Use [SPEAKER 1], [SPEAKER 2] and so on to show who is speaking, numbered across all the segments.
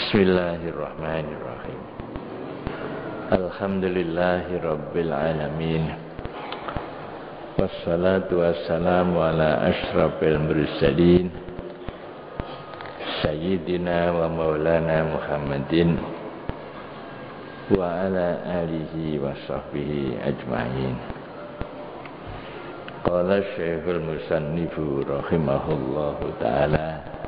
[SPEAKER 1] Bismillahirrahmanirrahim. Alhamdulillahi rabbil alamin. Wassalatu wassalamu ala ashrafil mursalin Sayyidina wa maulana Muhammadin wa ala alihi wa sahbihi ajma'in. Qala Syekhul Musannifu rahimahullahu ta'ala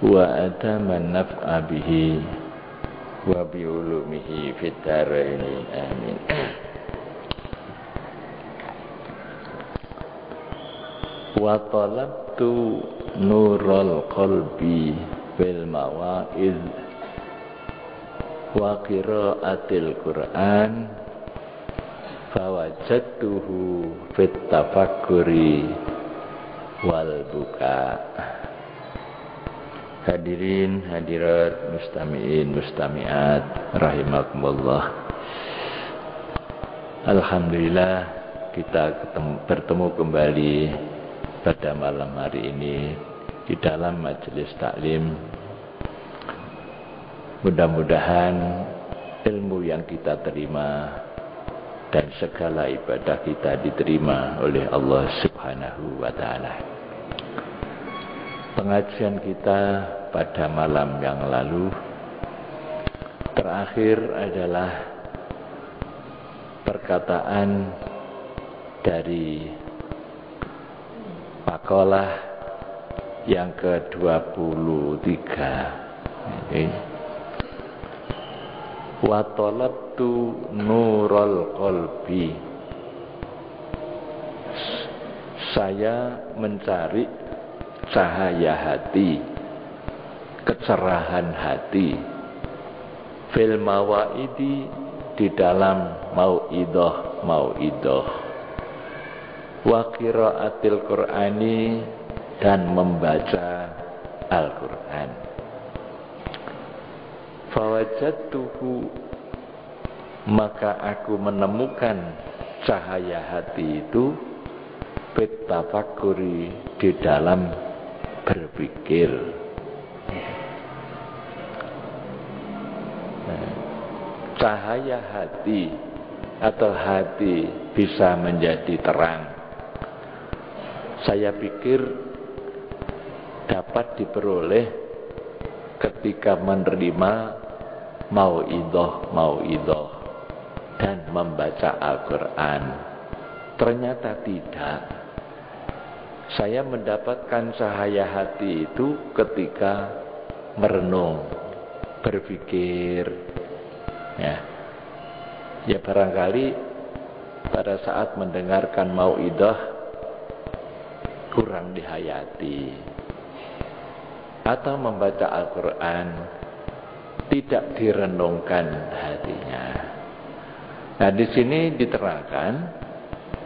[SPEAKER 1] wa ataman naf'a bihi wa bi'ulumihi fid dharaini amin. Wa talabtu nurul qalbi bil mawa'id wa qiraatil Qur'an fawajadtuhu fit tafakkuri wal buka. Hadirin hadirat mustami'in mustami'at rahimakumullah. Alhamdulillah kita bertemu kembali pada malam hari ini di dalam majelis taklim. Mudah-mudahan ilmu yang kita terima dan segala ibadah kita diterima oleh Allah Subhanahu wa ta'ala. Pengajian kita pada malam yang lalu terakhir adalah perkataan dari makalah yang ke-23. Wa talabtu nurul qalbi. Saya mencari cahaya hati, kecerahan hati, fil mawaidi, di dalam mau'idah wa qiraatil Qur'ani, dan membaca Al-Qur'an. Fawajadtuhu, maka aku menemukan cahaya hati itu fit tafakkuri, di dalam berpikir. Cahaya hati atau hati bisa menjadi terang, saya pikir dapat diperoleh ketika menerima mau'idah dan membaca Al-Quran. Ternyata tidak. Saya mendapatkan cahaya hati itu ketika merenung, berpikir. Ya barangkali pada saat mendengarkan mau'idah kurang dihayati, atau membaca Al-Quran tidak direnungkan hatinya. Nah, di sini diterangkan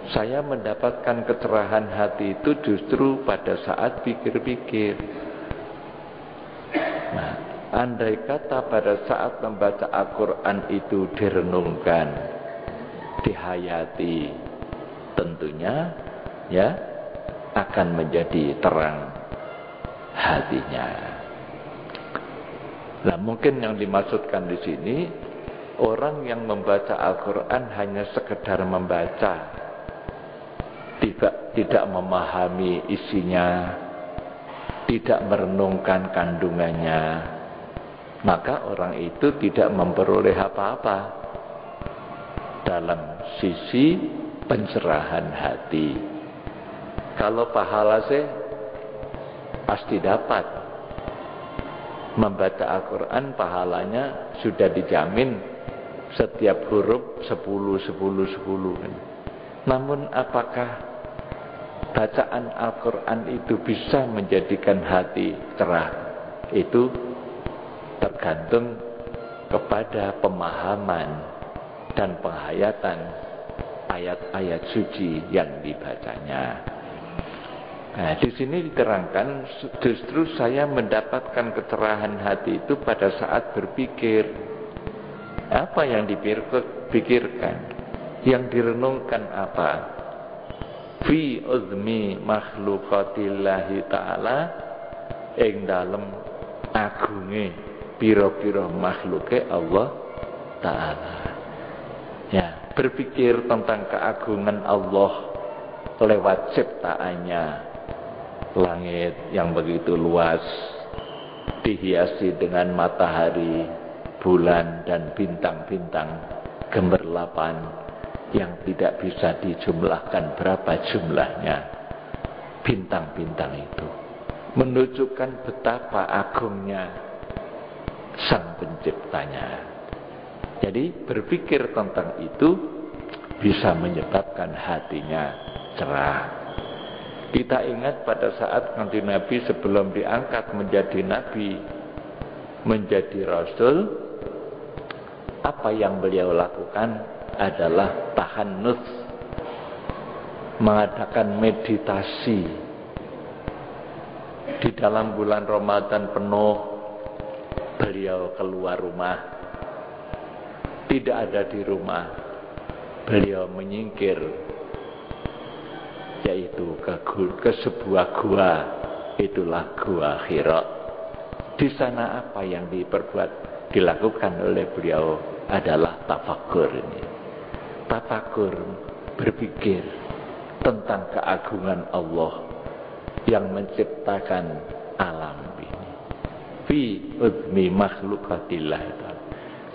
[SPEAKER 1] saya mendapatkan kecerahan hati itu justru pada saat pikir-pikir. Nah, andai kata pada saat membaca Al-Quran itu direnungkan, dihayati, tentunya ya akan menjadi terang hatinya. Nah, mungkin yang dimaksudkan di sini orang yang membaca Al-Quran hanya sekedar membaca, tidak memahami isinya, tidak merenungkan kandungannya, maka orang itu tidak memperoleh apa-apa dalam sisi pencerahan hati. Kalau pahala sih pasti dapat. Membaca Al-Quran pahalanya sudah dijamin, setiap huruf 10. Namun apakah bacaan Al-Quran itu bisa menjadikan hati cerah? Itu tergantung kepada pemahaman dan penghayatan ayat-ayat suci yang dibacanya. Nah, di sini diterangkan justru saya mendapatkan kecerahan hati itu pada saat berpikir. Apa yang dipikirkan? Yang direnungkan apa? Fi uzmi makhlukatillahi ta'ala, ing dalem agunge pira-pira makhluke Allah Ta'ala. Ya, berpikir tentang keagungan Allah lewat ciptaannya, langit yang begitu luas dihiasi dengan matahari, bulan dan bintang-bintang gemerlapan yang tidak bisa dijumlahkan berapa jumlahnya bintang-bintang itu, menunjukkan betapa agungnya Sang Penciptanya. Jadi berpikir tentang itu bisa menyebabkan hatinya cerah. Kita ingat pada saat Kanjeng Nabi sebelum diangkat menjadi Nabi, menjadi Rasul, apa yang beliau lakukan adalah tahannus, mengadakan meditasi. Di dalam bulan Ramadan penuh beliau keluar rumah, tidak ada di rumah, beliau menyingkir, yaitu ke sebuah gua, itulah Gua Hira. Di sana apa yang dilakukan oleh beliau adalah tafakur ini. Tafakur, berpikir tentang keagungan Allah yang menciptakan alam ini. Fi udmi makhlukatillah.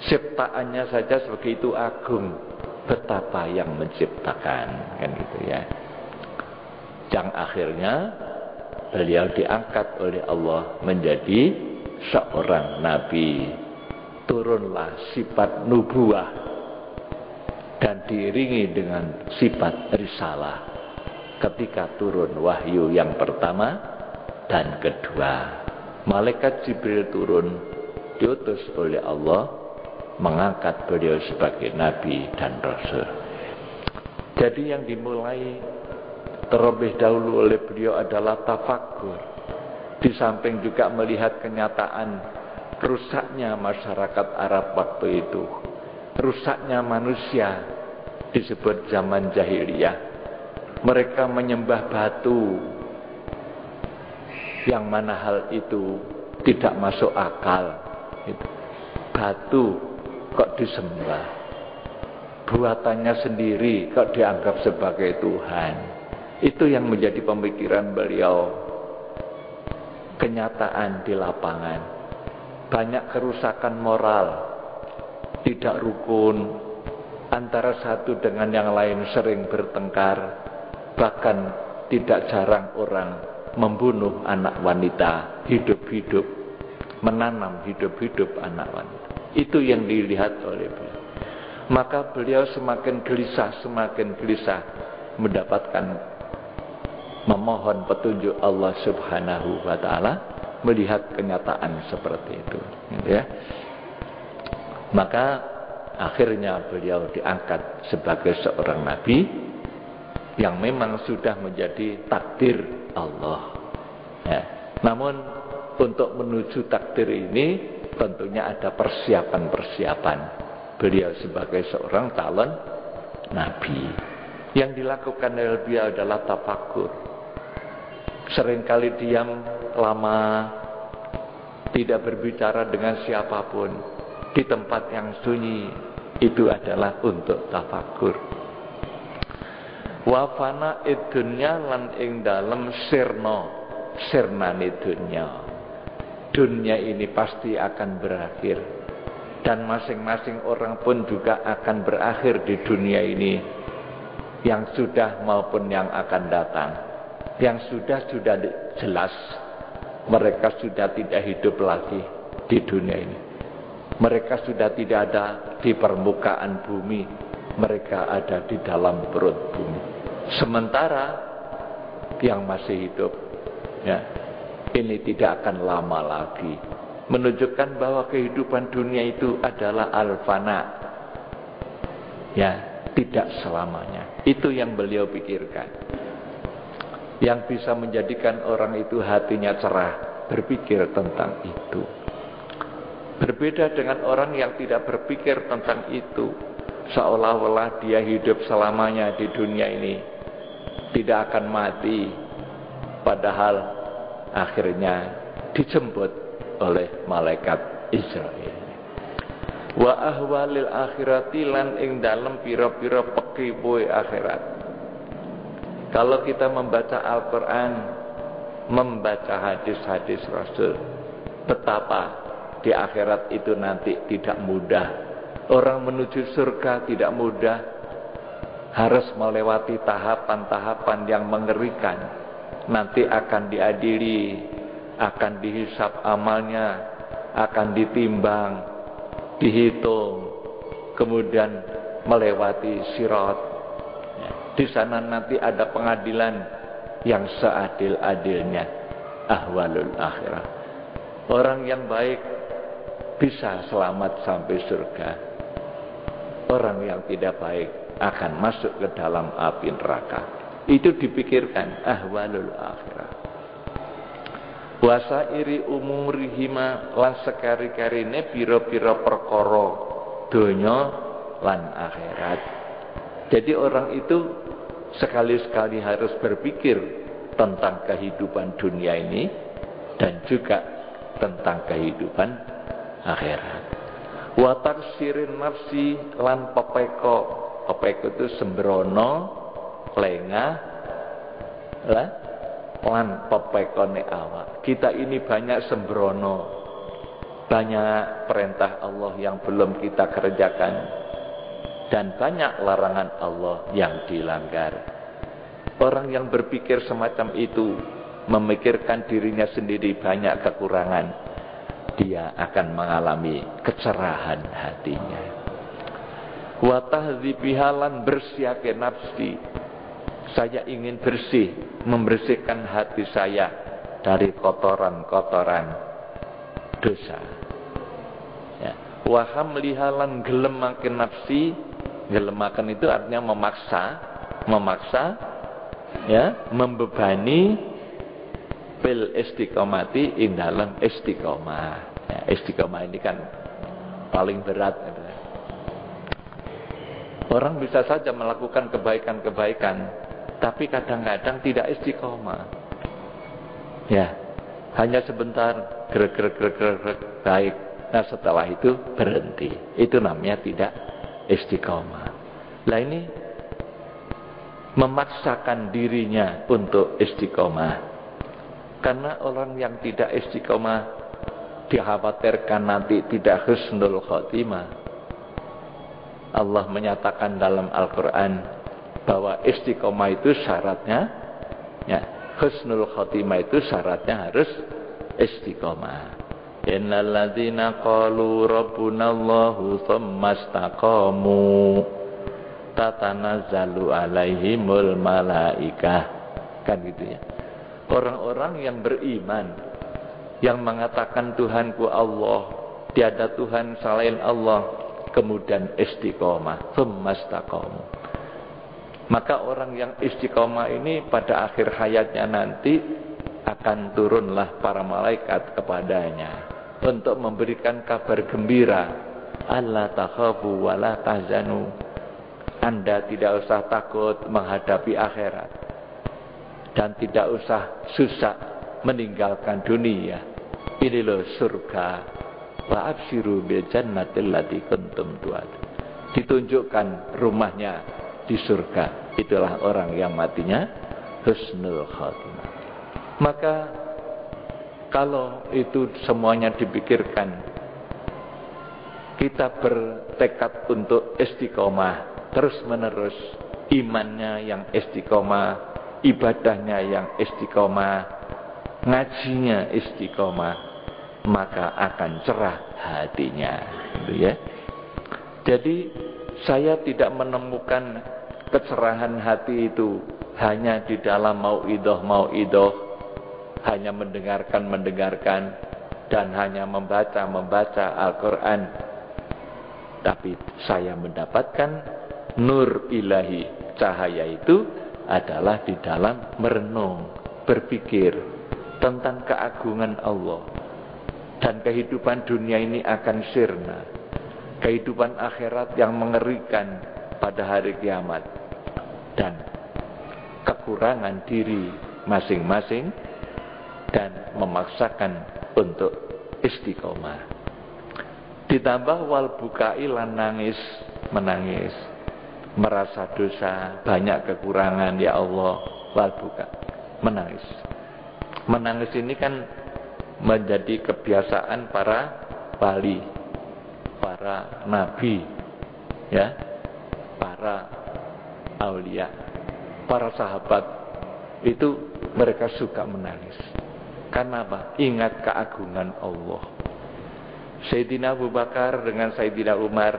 [SPEAKER 1] Ciptaannya saja sebegitu agung, betapa yang menciptakan, kan gitu ya. Yang akhirnya beliau diangkat oleh Allah menjadi seorang nabi. Turunlah sifat nubuwah dan diiringi dengan sifat risalah ketika turun wahyu yang pertama dan kedua. Malaikat Jibril turun, diutus oleh Allah mengangkat beliau sebagai nabi dan rasul. Jadi yang dimulai terlebih dahulu oleh beliau adalah tafakur. Di samping juga melihat kenyataan rusaknya masyarakat Arab waktu itu, rusaknya manusia, disebut zaman jahiliyah. Mereka menyembah batu, yang mana hal itu tidak masuk akal. Batu kok disembah, buatannya sendiri kok dianggap sebagai Tuhan. Itu yang menjadi pemikiran beliau. Kenyataan di lapangan, banyak kerusakan moral, tidak rukun, antara satu dengan yang lain sering bertengkar, bahkan tidak jarang orang membunuh anak wanita hidup-hidup, menanam hidup-hidup anak wanita. Itu yang dilihat oleh beliau. Maka beliau semakin gelisah mendapatkan, memohon petunjuk Allah Subhanahu wa Ta'ala, melihat kenyataan seperti itu, ya. Maka akhirnya beliau diangkat sebagai seorang nabi yang memang sudah menjadi takdir Allah, ya. Namun untuk menuju takdir ini tentunya ada persiapan-persiapan. Beliau sebagai seorang calon nabi. Yang dilakukan oleh beliau adalah tafakur. Seringkali diam lama, tidak berbicara dengan siapapun, di tempat yang sunyi. Itu adalah untuk tafakur. Wa fana idunya lan ing dalem sirnane dunya. Dunia ini pasti akan berakhir, dan masing-masing orang pun juga akan berakhir di dunia ini, yang sudah maupun yang akan datang. Yang sudah jelas, mereka sudah tidak hidup lagi di dunia ini. Mereka sudah tidak ada di permukaan bumi, mereka ada di dalam perut bumi. Sementara yang masih hidup, ya, ini tidak akan lama lagi, menunjukkan bahwa kehidupan dunia itu adalah al-fana, ya, tidak selamanya. Itu yang beliau pikirkan, yang bisa menjadikan orang itu hatinya cerah, berpikir tentang itu. Berbeda dengan orang yang tidak berpikir tentang itu, seolah-olah dia hidup selamanya di dunia ini, tidak akan mati, padahal akhirnya dijemput oleh malaikat Israil. Wa ahwalil akhirati lan ing dalem pira-pira pekipuhe akhirat. Kalau kita membaca Al-Quran, membaca hadis-hadis Rasul, betapa di akhirat itu nanti tidak mudah. Orang menuju surga tidak mudah, harus melewati tahapan-tahapan yang mengerikan. Nanti akan diadili, akan dihisab amalnya, akan ditimbang, dihitung, kemudian melewati sirat. Di sana nanti ada pengadilan yang seadil-adilnya, ahwalul akhirah. Orang yang baik bisa selamat sampai surga. Orang yang tidak baik akan masuk ke dalam api neraka. Itu dipikirkan ahwalul akhirah. Wasairi umurihima lan sekari-karine pira-pira perkara donya lan akhirat. Jadi orang itu sekali-sekali harus berpikir tentang kehidupan dunia ini dan juga tentang kehidupan akhirat. Wa taksirin nafsi lan pepeko. Pepeko itu sembrono, lengah, lan pepekone awak. Kita ini banyak sembrono, banyak perintah Allah yang belum kita kerjakan, dan banyak larangan Allah yang dilanggar. Orang yang berpikir semacam itu, memikirkan dirinya sendiri banyak kekurangan, dia akan mengalami kecerahan hatinya. Wa tahdzibihalan bersihake nafsi. Saya ingin bersih, membersihkan hati saya dari kotoran-kotoran dosa. Ya. Wa hamlihalan gelemaken nafsi. Gelemaken itu artinya memaksa, ya, membebani bil istiqomati ing dalam istiqomah. Ya, istiqomah ini kan paling berat. Orang bisa saja melakukan kebaikan-kebaikan, tapi kadang-kadang tidak istiqomah. Ya, hanya sebentar gerak baik. Nah setelah itu berhenti. Itu namanya tidak istiqomah. Lah ini memaksakan dirinya untuk istiqomah. Karena orang yang tidak istiqomah dikhawatirkan nanti tidak husnul khotimah. Allah menyatakan dalam Al-Quran bahwa istiqomah itu syaratnya, ya, husnul khotimah itu syaratnya harus istiqomah. Innal ladzina qalu rabbunallahu tsumma istaqamu tatanazzalu alaihimul malaikah. Kan gitu ya. Orang-orang yang beriman, yang mengatakan Tuhanku Allah, tiada Tuhan selain Allah, kemudian istiqomah, tsumma istaqamu. Maka orang yang istiqomah ini pada akhir hayatnya nanti akan turunlah para malaikat kepadanya untuk memberikan kabar gembira. Alla takhafu wa la tahzanu. Anda tidak usah takut menghadapi akhirat dan tidak usah susah meninggalkan dunia. Ini loh surga. Wa absyiru bil jannatil lati kuntum tu'adun. Ditunjukkan rumahnya di surga. Itulah orang yang matinya husnul khotimah. Maka kalau itu semuanya dipikirkan, kita bertekad untuk istiqomah terus menerus, imannya yang istiqomah, ibadahnya yang istiqomah, ngajinya istiqomah, maka akan cerah hatinya, gitu ya. Jadi saya tidak menemukan kecerahan hati itu hanya di dalam mau'idoh, hanya mendengarkan dan hanya membaca Al-Quran. Tapi saya mendapatkan nur ilahi, cahaya itu adalah di dalam merenung, berpikir tentang keagungan Allah. Dan kehidupan dunia ini akan sirna. Kehidupan akhirat yang mengerikan pada hari kiamat. Dan kekurangan diri masing-masing. Dan memaksakan untuk istiqomah. Ditambah wal bukai lan nangis, menangis, merasa dosa, banyak kekurangan, ya Allah, wal buka, menangis. Menangis ini kan menjadi kebiasaan para wali, para nabi, ya, para aulia, para sahabat itu mereka suka menangis. Karena apa? Ingat keagungan Allah. Sayyidina Abu Bakar dengan Sayyidina Umar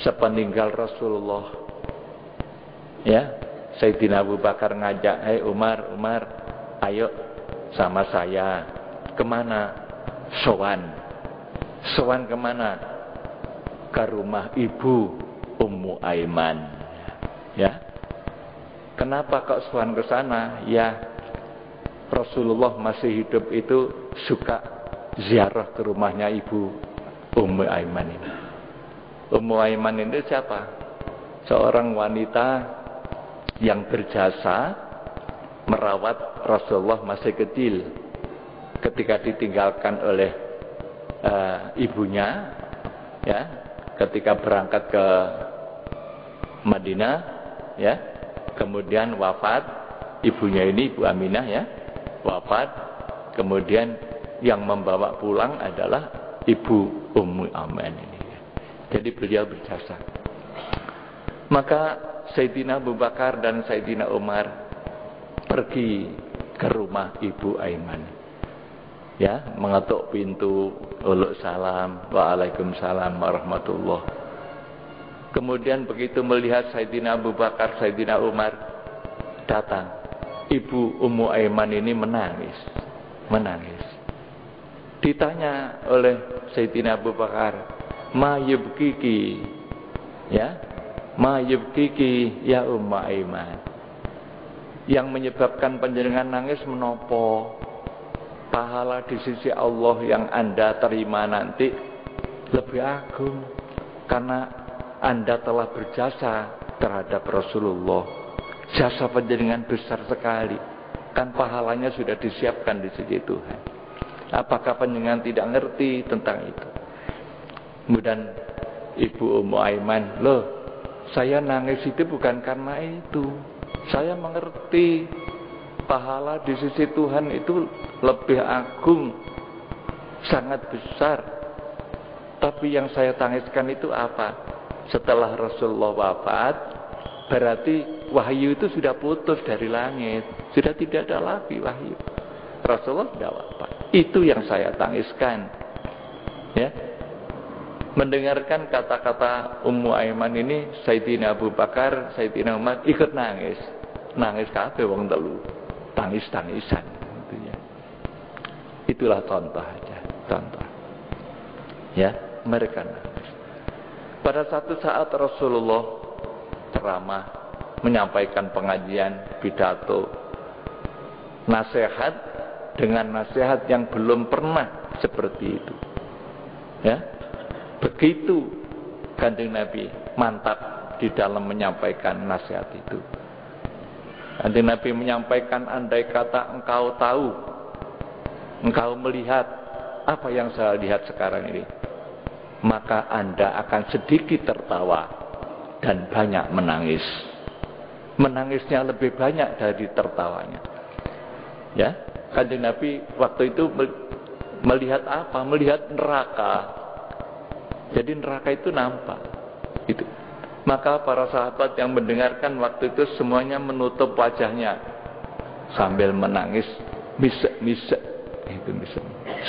[SPEAKER 1] sepeninggal Rasulullah, ya, Sayyidina Abu Bakar ngajak, "Hei Umar, ayo sama saya." Kemana? Sowan kemana? Ke rumah ibu Ummu Aiman. Ya. Kenapa kok sowan ke sana? Ya, Rasulullah masih hidup itu suka ziarah ke rumahnya ibu Ummu Aiman ini. Ummu Aiman ini siapa? Seorang wanita yang berjasa merawat Rasulullah masih kecil. Ketika ditinggalkan oleh ibunya, ya, ketika berangkat ke Madinah, ya, kemudian wafat ibunya ini, Ibu Aminah, ya, wafat. Kemudian yang membawa pulang adalah ibu Ummu Aiman ini. Jadi beliau berjasa. Maka Sayyidina Abu Bakar dan Sayyidina Umar pergi ke rumah Ibu Aiman, ya, mengetuk pintu, uluk salam, waalaikumsalam warahmatullah. Kemudian begitu melihat Sayyidina Abu Bakar, Sayyidina Umar datang, Ibu Ummu Aiman ini menangis. Ditanya oleh Sayyidina Abu Bakar, "Ma yubkiki?" Ya, "Ma yubkiki ya Ummu Aiman?" Yang menyebabkan panjenengan nangis menopo? Pahala di sisi Allah yang Anda terima nanti lebih agung, karena Anda telah berjasa terhadap Rasulullah. Jasa panjenengan besar sekali, kan pahalanya sudah disiapkan di sisi Tuhan. Apakah panjenengan tidak ngerti tentang itu? Kemudian Ibu Ummu Aiman, "Loh, saya nangis itu bukan karena itu. Saya mengerti pahala di sisi Tuhan itu lebih agung, sangat besar. Tapi yang saya tangiskan itu apa? Setelah Rasulullah wafat, berarti wahyu itu sudah putus dari langit. Sudah tidak ada lagi wahyu. Rasulullah sudah wafat. Itu yang saya tangiskan." Ya. Mendengarkan kata-kata Ummu Aiman ini, Sayyidina Abu Bakar, Sayyidina Umar ikut nangis. Nangis kabeh wong telu. Tangis-tangisan gitu ya. Itulah contoh aja, contoh. Ya, mereka nangis. Pada satu saat Rasulullah ceramah, menyampaikan pengajian, pidato, nasihat dengan nasihat yang belum pernah seperti itu. Ya. Begitu Kanjeng Nabi mantap di dalam menyampaikan nasihat itu. Kanjeng Nabi menyampaikan, andai kata engkau tahu, engkau melihat apa yang saya lihat sekarang ini, maka Anda akan sedikit tertawa dan banyak menangis. Menangisnya lebih banyak dari tertawanya. Ya, Kanjeng Nabi waktu itu melihat apa? Melihat neraka. Jadi neraka itu nampak. Itu. Maka para sahabat yang mendengarkan waktu itu semuanya menutup wajahnya sambil menangis, misek-misek. Itu misek.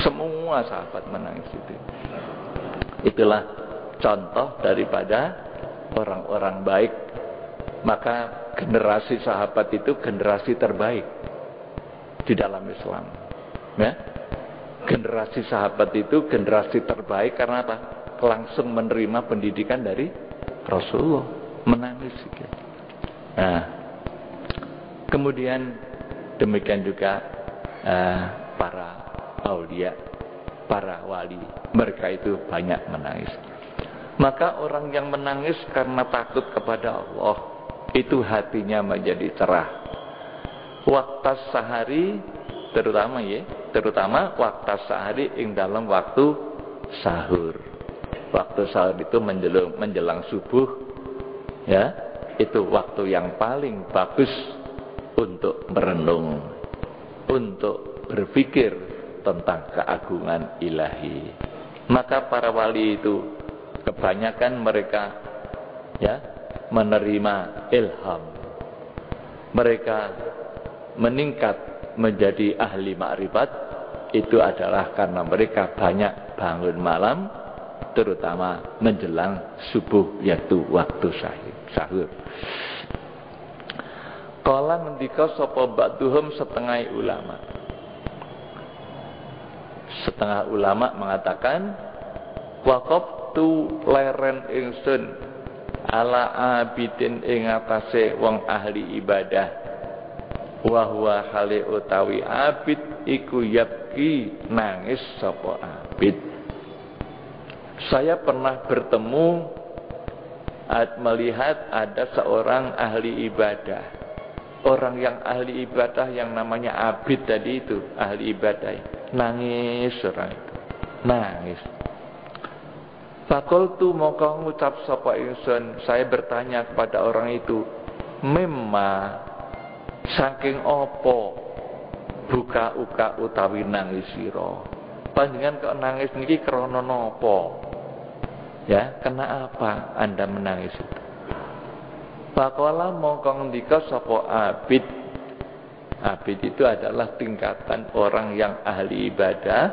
[SPEAKER 1] Semua sahabat menangis itu. Itulah contoh daripada orang-orang baik. Maka generasi sahabat itu generasi terbaik di dalam Islam. Ya? Generasi sahabat itu generasi terbaik karena apa? Langsung menerima pendidikan dari Rasulullah, menangis. Nah, kemudian demikian juga para aulia, para wali, mereka itu banyak menangis. Maka orang yang menangis karena takut kepada Allah, itu hatinya menjadi cerah. Waktu sehari terutama waktu sehari ing dalam waktu sahur. Waktu sahur itu menjelang subuh, ya, itu waktu yang paling bagus untuk merenung, untuk berpikir tentang keagungan ilahi. Maka para wali itu kebanyakan mereka, ya, menerima ilham. Mereka meningkat menjadi ahli makrifat itu adalah karena mereka banyak bangun malam, terutama menjelang subuh, yaitu waktu sahur. Kala ngendika sapa ba'duhum setengah ulama. Setengah ulama mengatakan, waqaftu leren ingsun ala abidin ing atase wong ahli ibadah, wa huwa hale utawi abid iku yabki nangis sapa abid. Saya pernah bertemu melihat ada seorang ahli ibadah. Orang yang ahli ibadah yang namanya abid tadi itu, ahli ibadah, nangis orang itu, nangis. Fakultu maka ngucap sapa ingsun, saya bertanya kepada orang itu, mimma saking opo buka uka utawi nangis sira. Panjenengan kok nangis niki krana napa? Ya, kena apa Anda menangis itu? Faqala mongko ngendika sapa abid. Abid itu adalah tingkatan orang yang ahli ibadah,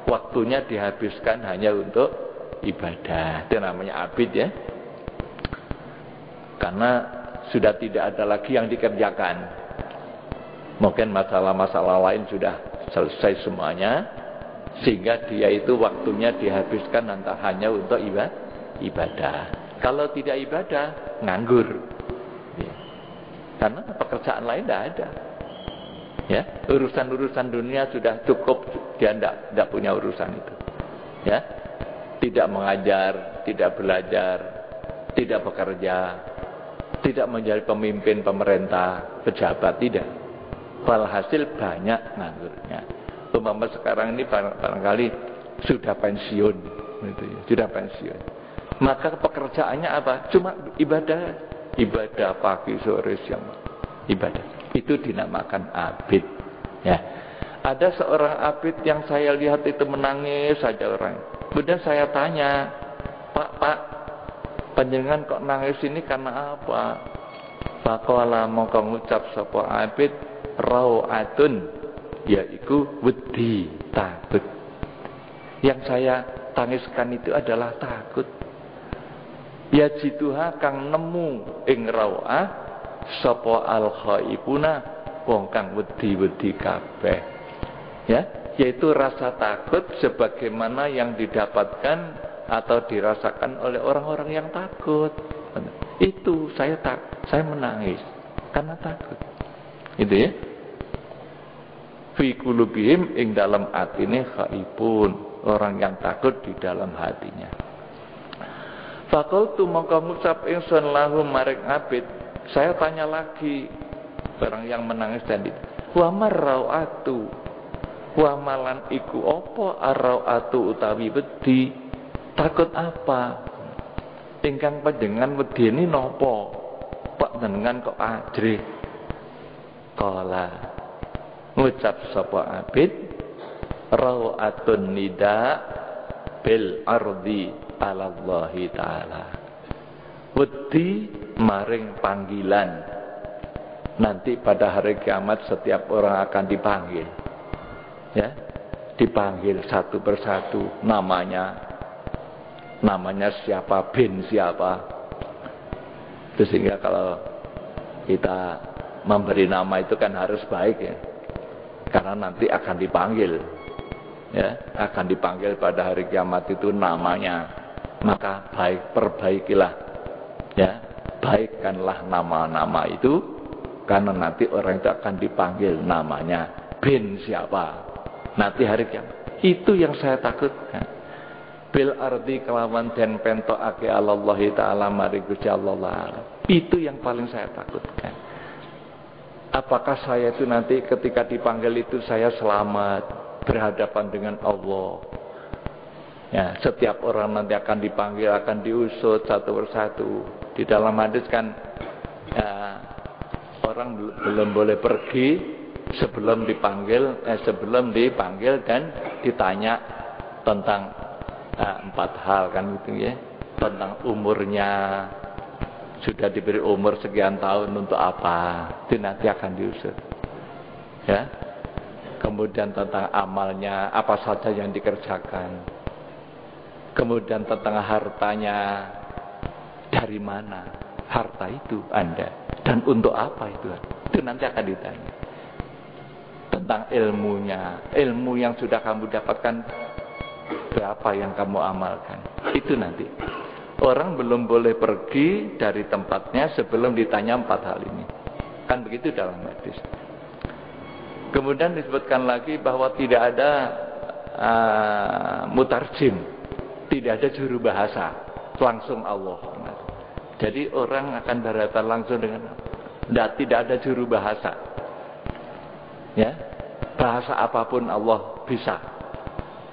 [SPEAKER 1] waktunya dihabiskan hanya untuk ibadah. Itu namanya abid, ya. Karena sudah tidak ada lagi yang dikerjakan. Mungkin masalah-masalah lain sudah selesai semuanya, sehingga dia itu waktunya dihabiskan hanya untuk ibadah. Kalau tidak ibadah, nganggur. Ya. Karena pekerjaan lain tidak ada. Ya, urusan-urusan dunia sudah cukup, dia tidak punya urusan itu. Ya, tidak mengajar, tidak belajar, tidak bekerja, tidak menjadi pemimpin pemerintah, pejabat, tidak. Walhasil banyak nganggurnya. Umpama sekarang ini barangkali sudah pensiun, gitu ya, sudah pensiun. Maka pekerjaannya apa? Cuma ibadah, ibadah pagi, sore, siang, ibadah. Itu dinamakan abid. Ya, ada seorang abid yang saya lihat itu menangis saja orang. Kemudian saya tanya, Pak, panjenengan kok nangis ini karena apa? Faqala mongko ngucap sapa abid, rau'atun, yaitu wedi, takut. Yang saya tangiskan itu adalah takut. Ya jituha kang nemu ing rau'ah sapa al khaifuna wong kang wedi-wedi kabeh. Ya, yaitu rasa takut sebagaimana yang didapatkan atau dirasakan oleh orang-orang yang takut. Itu saya menangis karena takut. Itu ya. Fi qulubihim ing dalam atine khaifun, orang yang takut di dalam hatinya. Fakultu mongko ngucap ingsun lahu maring abid, saya tanya lagi orang yang menangis tadi, wa marrauatu, wa malan iku apa arrauatu utawi wedi, takut apa? Ingkang panjenengan wedeni napa? Pak jenengan kok ajrih? Kala ngucap sapa abid, rau'atun nida bil ardi alallahi ta'ala, wedi maring panggilan. Nanti pada hari kiamat setiap orang akan dipanggil, ya, dipanggil satu persatu, namanya siapa, bin siapa. Itu sehingga kalau kita memberi nama itu kan harus baik, ya, karena nanti akan dipanggil, ya, akan dipanggil pada hari kiamat itu namanya. Maka perbaikilah, ya, baikkanlah nama-nama itu, karena nanti orang itu akan dipanggil namanya bin siapa nanti hari kiamat. Itu yang saya takutkan. Bil ardi kelawan den pentokake Allah taala mari Gusti Allah. Itu yang paling saya takutkan. Apakah saya itu nanti ketika dipanggil itu saya selamat berhadapan dengan Allah? Ya, setiap orang nanti akan dipanggil, akan diusut satu persatu. Di dalam hadis kan ya, orang belum boleh pergi sebelum dipanggil dan ditanya tentang 4 hal kan gitu ya. Tentang umurnya, sudah diberi umur sekian tahun untuk apa? Itu nanti akan diusut. Ya. Kemudian tentang amalnya, apa saja yang dikerjakan. Kemudian tentang hartanya, dari mana harta itu Anda dan untuk apa itu nanti akan ditanya. Tentang ilmunya, ilmu yang sudah kamu dapatkan berapa yang kamu amalkan, itu nanti. Orang belum boleh pergi dari tempatnya sebelum ditanya 4 hal ini, kan begitu dalam hadis. Kemudian disebutkan lagi bahwa tidak ada mutarjim, tidak ada juru bahasa, langsung Allah. Jadi orang akan berhadapan langsung dengan Allah. Tidak ada juru bahasa. Ya, bahasa apapun Allah bisa.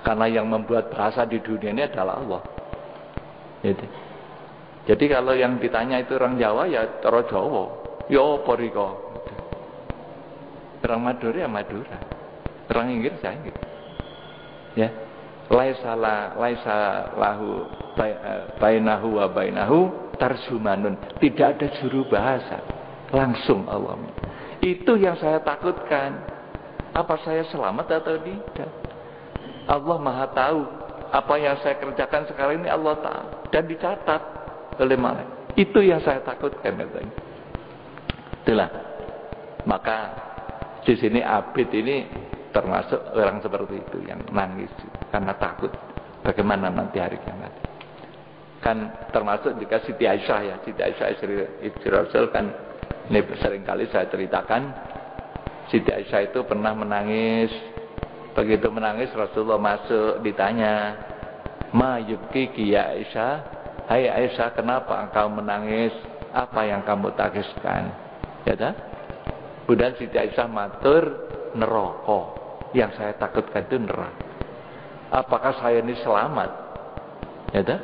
[SPEAKER 1] Karena yang membuat bahasa di dunia ini adalah Allah. Gitu. Jadi kalau yang ditanya itu orang Jawa ya cara Jawa, ya apa riko. Orang Madura ya Madura, orang Inggris ya Inggris. Ya. Laisa lahu bainahu wa bainahu tarjumanun. Tidak ada juru bahasa, langsung Allah. Itu yang saya takutkan. Apa saya selamat atau tidak? Allah Maha tahu. Apa yang saya kerjakan sekarang ini Allah tahu dan dicatat oleh malaikat. Itu yang saya takutkan katanya. Itulah. Maka di sini Abid ini termasuk orang seperti itu yang nangis karena takut bagaimana nanti hari kiamat. Kan termasuk juga Siti Aisyah ya, Siti Aisyah istri Rasul kan, ini seringkali saya ceritakan. Siti Aisyah itu pernah menangis. Begitu menangis Rasulullah masuk, ditanya, "Ma yubkiki ya Aisyah? Hai Aisyah, kenapa engkau menangis? Apa yang kamu takiskan?" Ya dah. Kemudian Siti Aisyah matur, neraka. Yang saya takutkan itu neraka. Apakah saya ini selamat? Ya dah.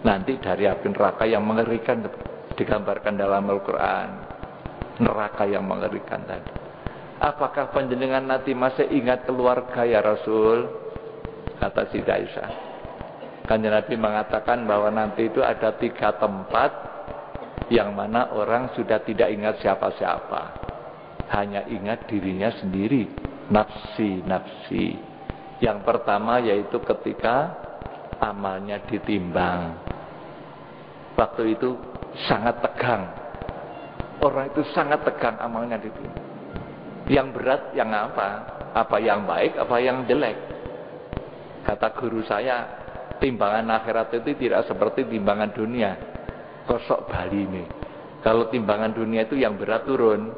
[SPEAKER 1] Nanti dari api neraka yang mengerikan digambarkan dalam Al-Quran. Neraka yang mengerikan tadi. Apakah panjenengan nanti masih ingat keluarga ya Rasul? Kata Siti Aisyah. Kanjeng Nabi mengatakan bahwa nanti itu ada 3 tempat yang mana orang sudah tidak ingat siapa-siapa. Hanya ingat dirinya sendiri. Nafsi, nafsi. Yang pertama yaitu ketika amalnya ditimbang. Waktu itu sangat tegang. Orang itu sangat tegang amalnya ditimbang. Yang berat yang apa? Apa yang baik, apa yang jelek? Kata guru saya, timbangan akhirat itu tidak seperti timbangan dunia. Kosok Bali ini. Kalau timbangan dunia itu yang berat turun,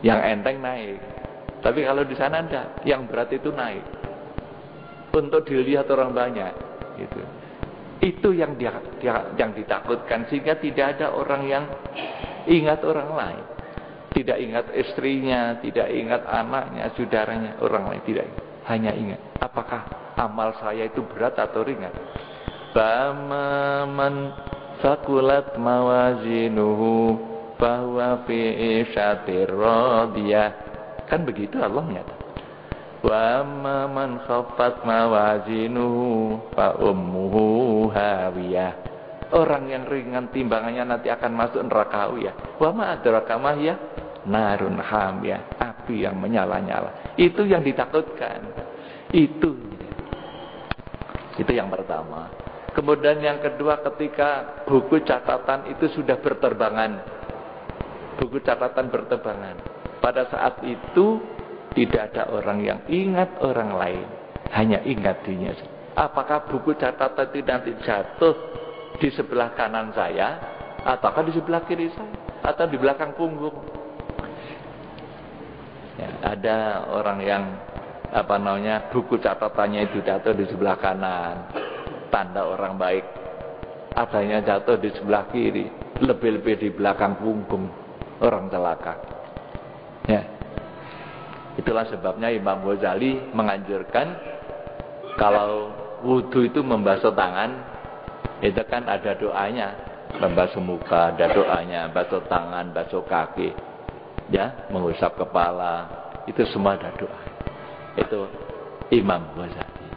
[SPEAKER 1] yang enteng naik. Tapi kalau di sana enggak, yang berat itu naik. Untuk dilihat orang banyak, gitu. Itu yang ditakutkan, sehingga tidak ada orang yang ingat orang lain. Tidak ingat istrinya, tidak ingat anaknya, saudaranya, orang lain tidak ingat. Hanya ingat, apakah amal saya itu berat atau ringan? Bamaman fakulat mawazinuhu bahwa fi isyatir radiyah. Kan begitu Allah nyata. Wa man khaffat mawazinuhu fa ummuhu hawiyah. Orang yang ringan timbangannya nanti akan masuk neraka ya. Wa ma adraka ma hiya narun hamiyah, api yang menyala-nyala. Itu yang ditakutkan. Itu yang pertama. Kemudian yang kedua, ketika buku catatan itu sudah berterbangan. Buku catatan berterbangan. Pada saat itu tidak ada orang yang ingat orang lain, hanya ingat dirinya. Apakah buku catatan itu nanti jatuh di sebelah kanan saya, ataukah di sebelah kiri saya, atau di belakang punggung? Ya, ada orang yang buku catatannya itu jatuh di sebelah kanan, tanda orang baik. Adanya jatuh di sebelah kiri, lebih-lebih di belakang punggung, orang celaka. Itulah sebabnya Imam Ghazali menganjurkan kalau wudu itu membasuh tangan, itu kan ada doanya, membasuh muka, ada doanya, basuh tangan, basuh kaki, ya, mengusap kepala, itu semua ada doa. Itu Imam Ghazali.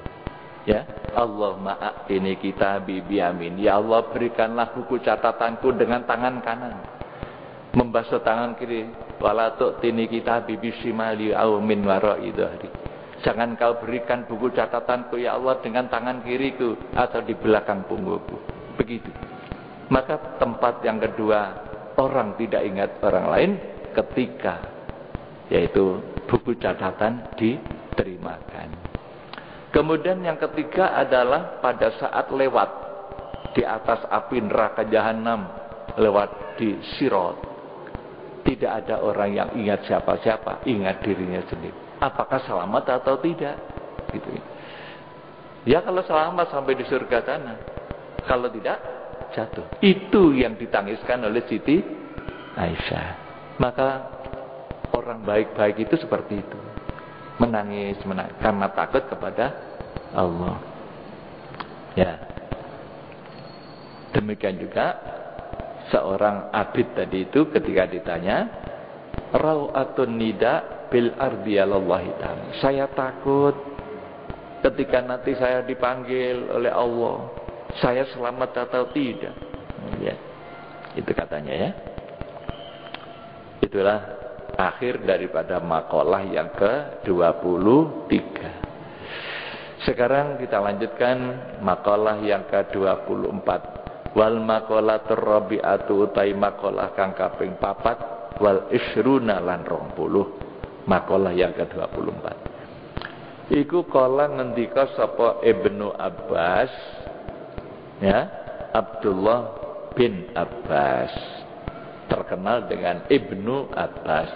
[SPEAKER 1] Ya, Allahumma a'tini kitabi biyamin. Ya Allah, berikanlah buku catatanku dengan tangan kanan. Membasuh tangan kiri. Wala tu'tini kitabi bisimali au min wara'i dhahri. Jangan kau berikan buku catatanku ya Allah dengan tangan kiriku atau di belakang punggungku. Begitu. Maka tempat yang kedua, orang tidak ingat orang lain ketika, yaitu buku catatan diterimakan. Kemudian yang ketiga adalah pada saat lewat di atas api neraka jahanam, lewat di Sirat. Tidak ada orang yang ingat siapa-siapa, ingat dirinya sendiri. Apakah selamat atau tidak? Gitu. Ya kalau selamat sampai di surga sana. Kalau tidak, jatuh. Itu yang ditangiskan oleh Siti Aisyah. Maka orang baik-baik itu seperti itu. Menangis karena takut kepada Allah. Ya. Demikian juga seorang abid tadi itu ketika ditanya, rau'atun nida bil ardiyallahi ta'ala. Saya takut ketika nanti saya dipanggil oleh Allah, saya selamat atau tidak. Ya. Itu katanya ya. Itulah akhir daripada makalah yang ke-23. Sekarang kita lanjutkan makalah yang ke-24. Wal makolatur rabi'atu utai makalah kang kaping 4 wal isruna lan 20. Makalah yang ke-24. Iku kala ngendika sapa Ibnu Abbas, ya, Abdullah bin Abbas, terkenal dengan Ibnu Abbas,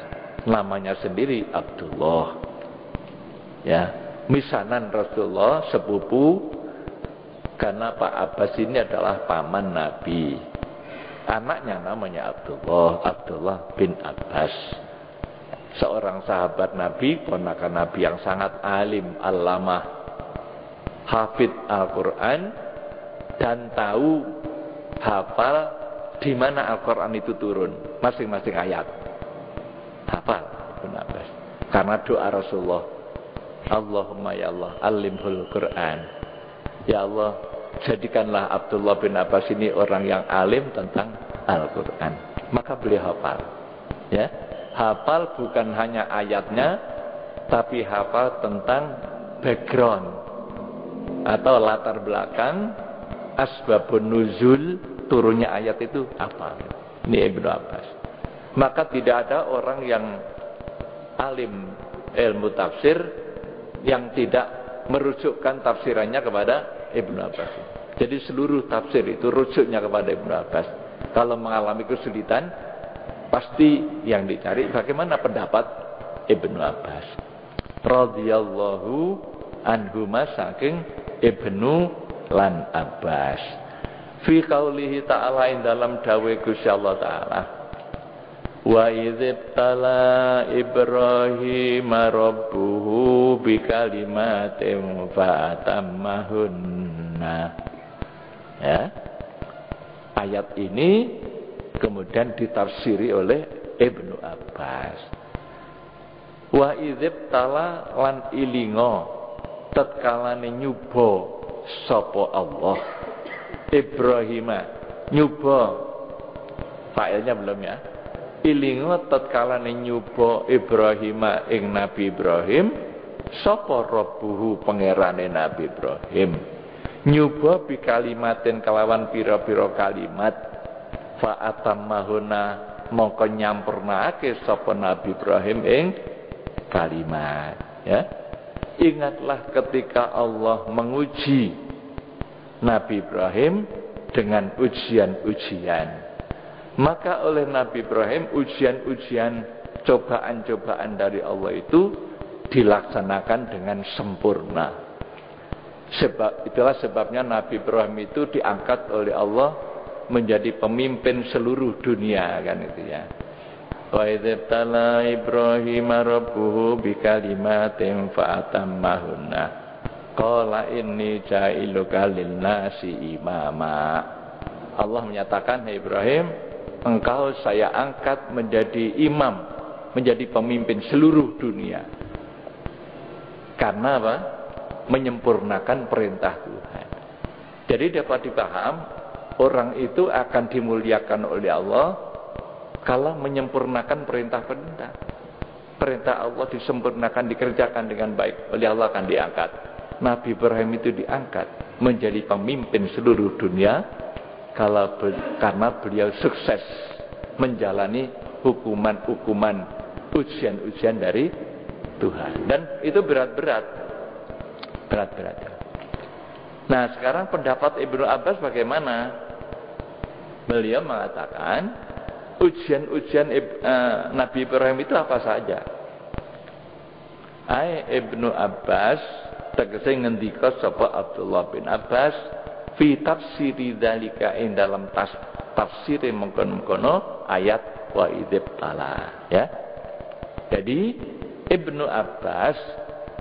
[SPEAKER 1] namanya sendiri Abdullah, ya, misanan Rasulullah, sepupu, karena Pak Abbas ini adalah paman Nabi. Anaknya namanya Abdullah bin Abbas, seorang sahabat Nabi, ponakan Nabi yang sangat alim, allamah, hafidh Al-Quran, dan tahu hafal di mana Al-Quran itu turun, masing-masing ayat hafal Ibn Abbas. Karena doa Rasulullah, Allahumma ya Allah alimhul Quran, ya Allah jadikanlah Abdullah bin Abbas ini orang yang alim tentang Al-Quran. Maka beliau hafal, ya, hafal bukan hanya ayatnya, tapi hafal tentang background atau latar belakang, asbabun nuzul, turunnya ayat itu apa. Ini Ibnu Abbas. Maka tidak ada orang yang alim ilmu tafsir yang tidak merujukkan tafsirannya kepada Ibnu Abbas. Jadi seluruh tafsir itu rujuknya kepada Ibnu Abbas. Kalau mengalami kesulitan, pasti yang dicari bagaimana pendapat Ibnu Abbas radhiyallahu anhuma, saking Ibnu lan Abbas. Fi qaulihi ta'ala, ing dalam dawuh Gusti Allah taala, wa idzibtala Ibrahim rabbuhu bikalimatin fa'atammahunna. Ya. Ayat ini kemudian ditafsiri oleh Ibnu Abbas. Wa idzibtala lan ilingo tatkalane nyuba sapa Allah Ibrahim, nyuba failnya belum ya, ilingo tatkalane nyuba Ibrahim ing Nabi Ibrahim sapa rabbuhu pangerane Nabi Ibrahim, nyuba bi kalimatin kelawan pira-pira kalimat, fa atammahuna mongko nyampurnake sapa Nabi Ibrahim ing kalimat, ya. Ingatlah ketika Allah menguji Nabi Ibrahim dengan ujian-ujian. Maka oleh Nabi Ibrahim ujian-ujian, cobaan-cobaan dari Allah itu dilaksanakan dengan sempurna. Itulah sebabnya Nabi Ibrahim itu diangkat oleh Allah menjadi pemimpin seluruh dunia, kan itu ya. Wa idzabtala Ibrahim rabbuhu bikalimatin fa'atammahunna. Qala inni ja'iluka lin-nasi imama. Allah menyatakan, hai Ibrahim, engkau saya angkat menjadi imam, menjadi pemimpin seluruh dunia. Karena apa? Menyempurnakan perintah Tuhan. Jadi dapat dipaham, orang itu akan dimuliakan oleh Allah kalau menyempurnakan perintah-perintah. Perintah Allah disempurnakan, dikerjakan dengan baik, oleh Allah akan diangkat. Nabi Ibrahim itu diangkat menjadi pemimpin seluruh dunia karena beliau sukses menjalani hukuman-hukuman, ujian-ujian dari Tuhan. Dan itu berat-berat. Nah, sekarang pendapat Ibnu Abbas bagaimana? Beliau mengatakan ujian-ujian Nabi Ibrahim itu apa saja. Ibnu Abbas tegese ngendika sapa Abdullah bin Abbas fi tafsiri dzalika ing dalam tafsir mengkono-mengkono ayat wa idzibtala, ya. Jadi Ibnu Abbas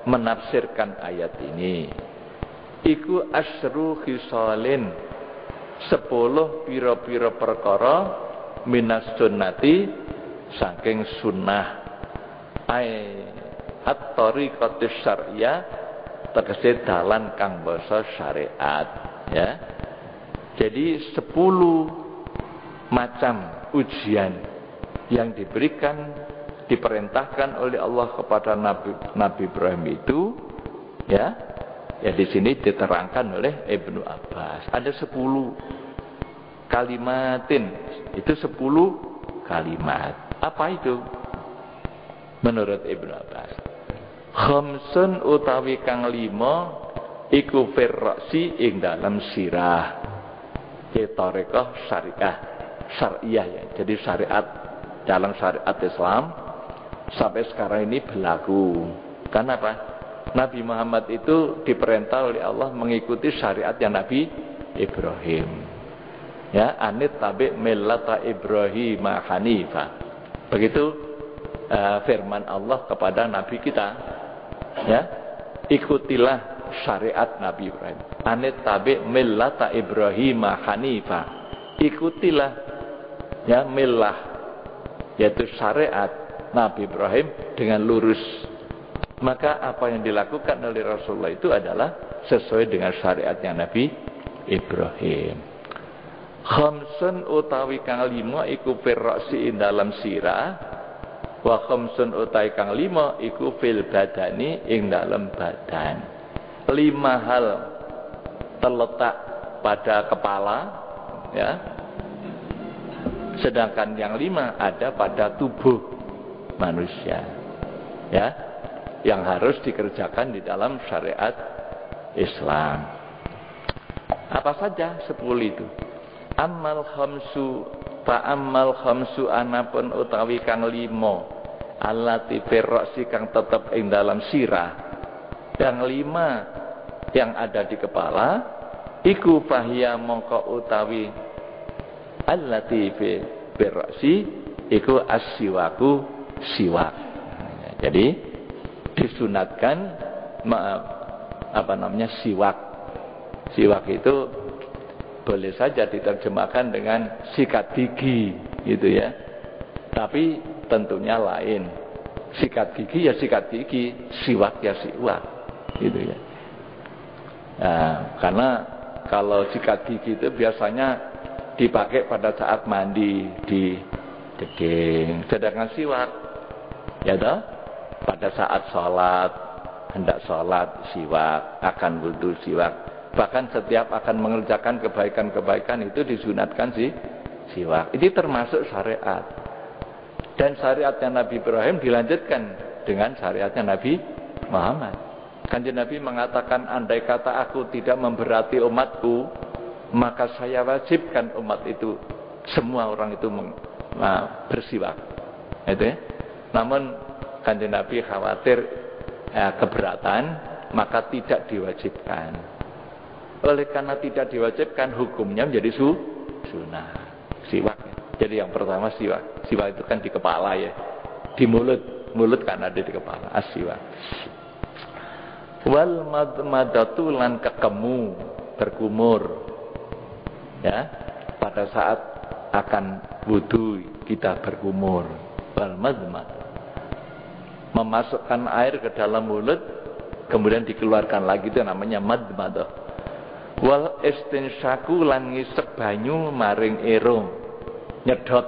[SPEAKER 1] menafsirkan ayat ini iku asyru khisalin 10 pira-pira perkara minas sunnati saking sunnah at-tariqatus syar'iyyah tegese dalan kang basa syariat, ya. Jadi 10 macam ujian yang diperintahkan oleh Allah kepada Nabi Ibrahim itu, ya. Ya di sini diterangkan oleh Ibnu Abbas. Ada 10 kalimatin. Itu 10 kalimat. Apa itu? Menurut Ibnu Abbas, khamsun utawi kang 5 iku firrasi ing dalam sirah. Tariqah syariah ya. Jadi syariat dalam syariat Islam sampai sekarang ini berlaku. Kenapa? Nabi Muhammad itu diperintah oleh Allah mengikuti syariatnya Nabi Ibrahim. Ya, anit tabi millata Ibrahim hanifa. Begitu firman Allah kepada Nabi kita. Ya, ikutilah syariat Nabi Ibrahim. Anit tabi millata Ibrahim hanifa. Ikutilah ya millah, yaitu syariat Nabi Ibrahim dengan lurus. Maka apa yang dilakukan oleh Rasulullah itu adalah sesuai dengan syariatnya Nabi Ibrahim. Khamsun utawi kang 5 iku firrasi ing dalam sirah, wa khamsun utawi kang 5 iku fil badani ing dalam badan. 5 hal terletak pada kepala, ya. Sedangkan yang 5 ada pada tubuh manusia, ya, yang harus dikerjakan di dalam syariat Islam. Apa saja 10 itu? Ammal khamsu anapun utawi kang 5 allati firrasi kang tetep ing dalam sirah. Yang 5 yang ada di kepala iku fahiya mongko utawi allati firrasi iku as-siwaku siwak. Jadi disunatkan siwak. Siwak itu boleh saja diterjemahkan dengan sikat gigi gitu ya. Tapi tentunya lain. Sikat gigi ya sikat gigi, siwak ya siwak gitu ya. Nah, karena kalau sikat gigi itu biasanya dipakai pada saat mandi di deging. Sedangkan siwak ya toh pada saat sholat, hendak sholat siwak, akan wudu siwak. Bahkan setiap akan mengerjakan kebaikan-kebaikan itu disunatkan siwak. Ini termasuk syariat. Dan syariatnya Nabi Ibrahim dilanjutkan dengan syariatnya Nabi Muhammad. Kanjeng Nabi mengatakan, andai kata aku tidak memberati umatku, maka saya wajibkan umat itu, semua orang itu bersiwak. Itu ya. Namun Kanjeng Nabi khawatir keberatan, maka tidak diwajibkan. Oleh karena tidak diwajibkan, hukumnya menjadi sunnah siwak. Jadi yang pertama siwak. Siwak itu kan di kepala ya. Di mulut. Mulut kan ada di kepala. As-siwak. Wal madmadatu lan kekemu, berkumur. Ya. Pada saat akan wudu kita berkumur. Wal madmad. Memasukkan air ke dalam mulut kemudian dikeluarkan lagi, itu namanya madmadah. Wal istinsyaku lan ngisep banyu maring irung, nyedot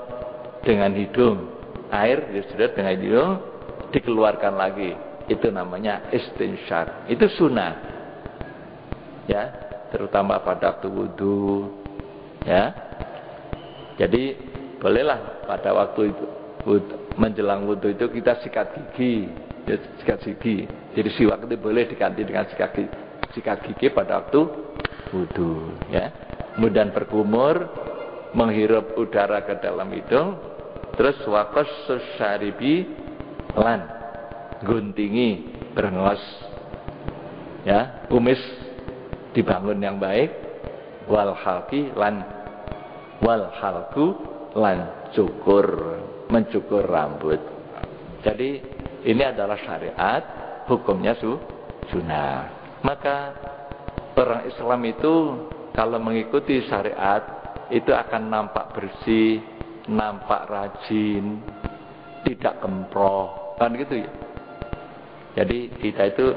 [SPEAKER 1] dengan hidung, air disedot dengan hidung dikeluarkan lagi, itu namanya istinsyak. Itu sunnah ya, terutama pada waktu wudu ya. Jadi bolehlah pada waktu itu menjelang wudu itu kita sikat gigi ya, sikat gigi. Jadi siwak itu boleh diganti dengan sikat gigi pada waktu wudu ya. Kemudian berkumur, menghirup udara ke dalam hidung, terus wakos syaribi lan guntingi, berengos ya, kumis dibangun yang baik, wal halku lan cukur, mencukur rambut. Jadi ini adalah syariat, hukumnya sunnah. Maka orang Islam itu kalau mengikuti syariat itu akan nampak bersih, nampak rajin, tidak kemproh, kan gitu ya. Jadi kita itu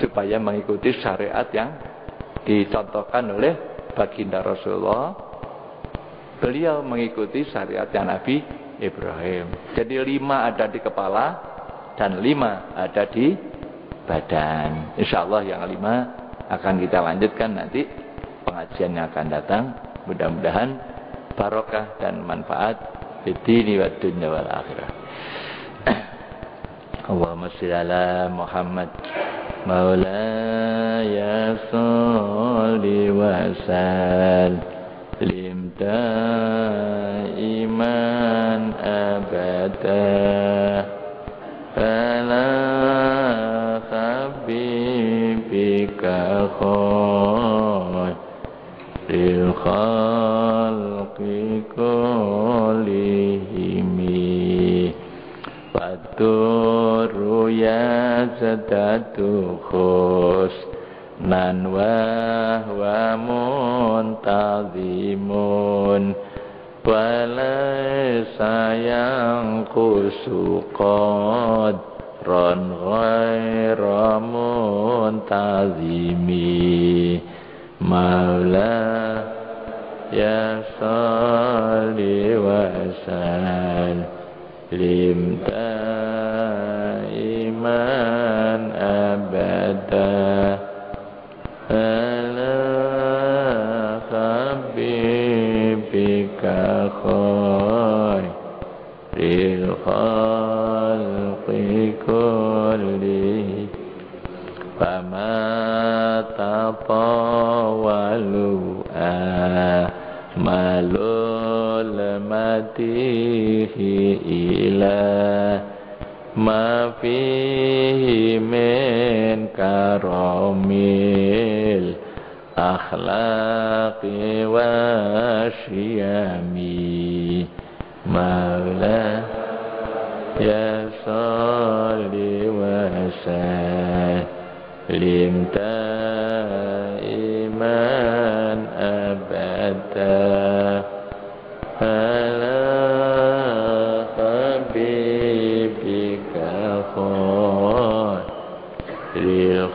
[SPEAKER 1] supaya mengikuti syariat yang dicontohkan oleh baginda Rasulullah. Beliau mengikuti syariatnya Nabi Ibrahim. Jadi 5 ada di kepala dan 5 ada di badan. Insya Allah yang 5 akan kita lanjutkan nanti pengajian yang akan datang. Mudah-mudahan barokah dan manfaat fid-dini wad dunya wal akhirah. Allahumma shalli ala Muhammad maulaya sholli wa sallim daiman abada ala habibika khairil khalqi kullihim Fatur ya zadatu khusnan wa muntazimun walaysa yang qadran ghaira muntazimi maula ya salli wa sallim daiman abada ala habibika khairil khalqi kulli fama tatawalu malul matihi ila ma fihi min karamil akhlaqi wa syiyami maula ya salli wa sallim daiman abada ala habibika khairil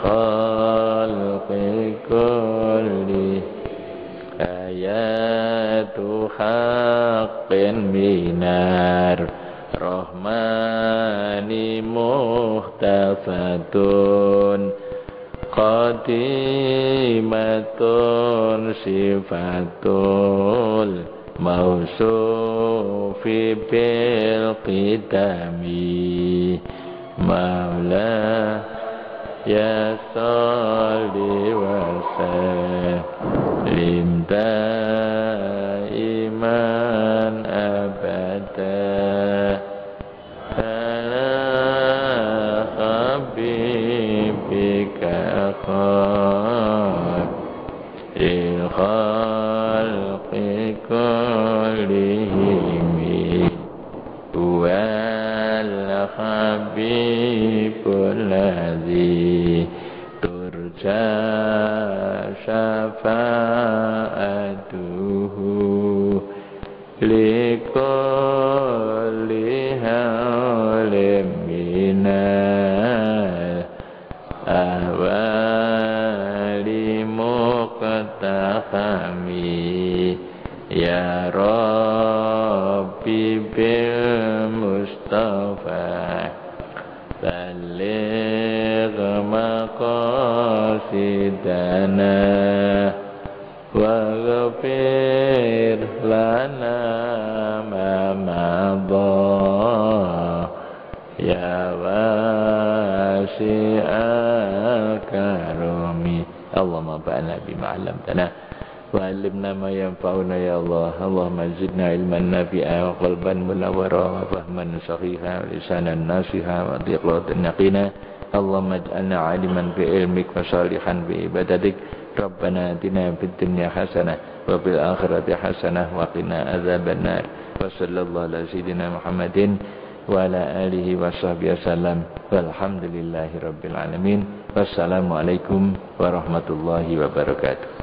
[SPEAKER 1] khalqi kulli ayatu haqqin minar rahmani muhtafatun qadimatun sifatul mausufi bil qidami maula ya salli wa sallim daiman abada ala habibika khairil khalqi syafa'atuhu likulli hawlim minal ahwali muqtahami ya Rabbi bil Mustafa baligh maqasidana waghfir lana ma madha ya wasi'al karami Allahumma ba'na bima 'allamtana wa 'allimna ma yanfa'una ya Allah Allahumma zidna ilman nafi'a wa qalban munawwara wa fahman sahiha wa lisanan nasiha wa diqlatan yaqina Allahumma ij'alna 'aliman bi ilmik wa salihan bi ibadatik Rabbana atina fid dunya hasanah wa fil akhirati hasanah wa qina adzabannar wa sallallahu ala sayyidina Muhammadin wa ala alihi wa sahbihi wasallam walhamdulillahi rabbil alamin wassalamu alaikum warahmatullahi wabarakatuh.